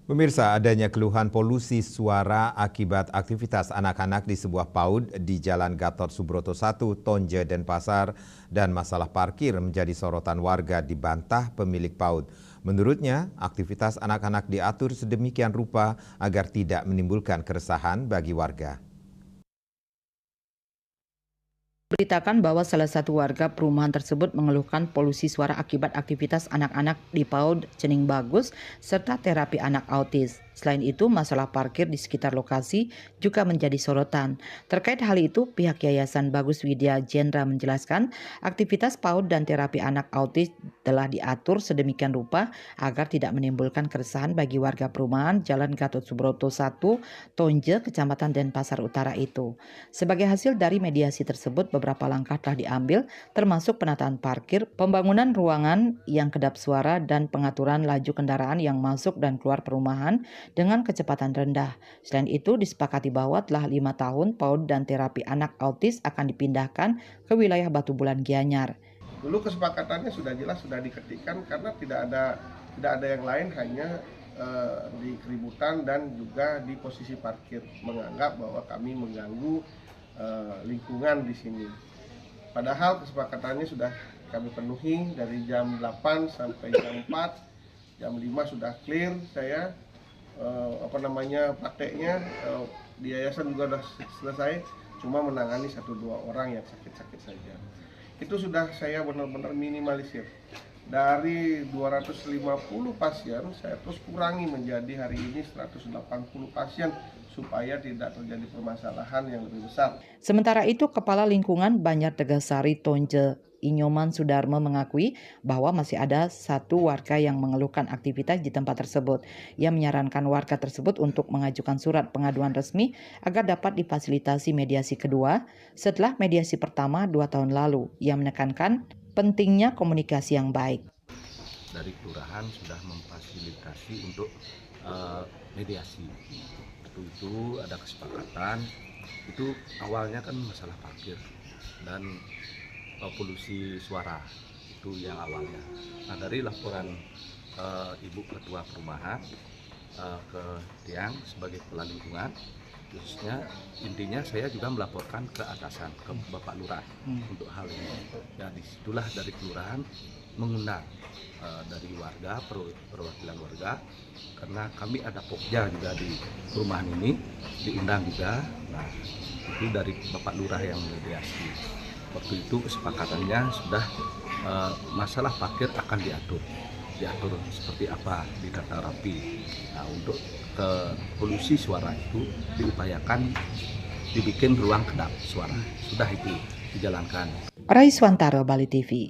Pemirsa, adanya keluhan polusi suara akibat aktivitas anak-anak di sebuah PAUD di Jalan Gatot Subroto 1, Tonje, Denpasar, dan masalah parkir menjadi sorotan warga dibantah pemilik PAUD. Menurutnya, aktivitas anak-anak diatur sedemikian rupa agar tidak menimbulkan keresahan bagi warga. Beritakan bahwa salah satu warga perumahan tersebut mengeluhkan polusi suara akibat aktivitas anak-anak di PAUD Cening Bagus serta terapi anak autis. Selain itu, masalah parkir di sekitar lokasi juga menjadi sorotan. Terkait hal itu, pihak Yayasan Bagus Widya Jendra menjelaskan aktivitas PAUD dan terapi anak autis telah diatur sedemikian rupa agar tidak menimbulkan keresahan bagi warga perumahan Jalan Gatot Subroto 1, Tonje, Kecamatan Denpasar Utara itu. Sebagai hasil dari mediasi tersebut, beberapa langkah telah diambil, termasuk penataan parkir, pembangunan ruangan yang kedap suara, dan pengaturan laju kendaraan yang masuk dan keluar perumahan dengan kecepatan rendah. Selain itu, disepakati bahwa telah 5 tahun PAUD dan terapi anak autis akan dipindahkan ke wilayah Batu Bulan Gianyar. Dulu kesepakatannya sudah jelas, sudah diketikkan karena tidak ada yang lain, hanya di keributan dan juga di posisi parkir, menganggap bahwa kami mengganggu lingkungan di sini. Padahal kesepakatannya sudah kami penuhi dari jam 8 sampai jam 4, jam 5 sudah clear saya prakteknya di yayasan juga sudah selesai, cuma menangani 1-2 orang yang sakit-sakit saja. Itu sudah saya benar-benar minimalisir. Dari 250 pasien, saya terus kurangi menjadi hari ini 180 pasien supaya tidak terjadi permasalahan yang lebih besar. Sementara itu, Kepala Lingkungan Banjar Tegasari Tonje Inyoman Sudarmo mengakui bahwa masih ada satu warga yang mengeluhkan aktivitas di tempat tersebut. Ia menyarankan warga tersebut untuk mengajukan surat pengaduan resmi agar dapat difasilitasi mediasi kedua setelah mediasi pertama 2 tahun lalu. Ia menekankan pentingnya komunikasi yang baik. Dari kelurahan sudah memfasilitasi untuk mediasi. Itu ada kesepakatan. Itu awalnya kan masalah parkir dan polusi suara, itu yang awalnya. Nah, dari laporan Ibu Ketua Perumahan ke Tiang sebagai kepala lingkungan, khususnya intinya saya juga melaporkan ke atasan, ke Bapak Lurah untuk hal ini. Ya, disitulah dari kelurahan mengundang dari warga, perwakilan warga, karena kami ada pokja juga di perumahan ini, diundang juga. Nah, itu dari Bapak Lurah yang mediasi. Waktu itu kesepakatannya sudah masalah parkir akan diatur seperti apa di tata rapi. Nah, untuk polusi suara itu diupayakan dibikin ruang kedap suara, sudah itu dijalankan. Raiswantara, Bali TV.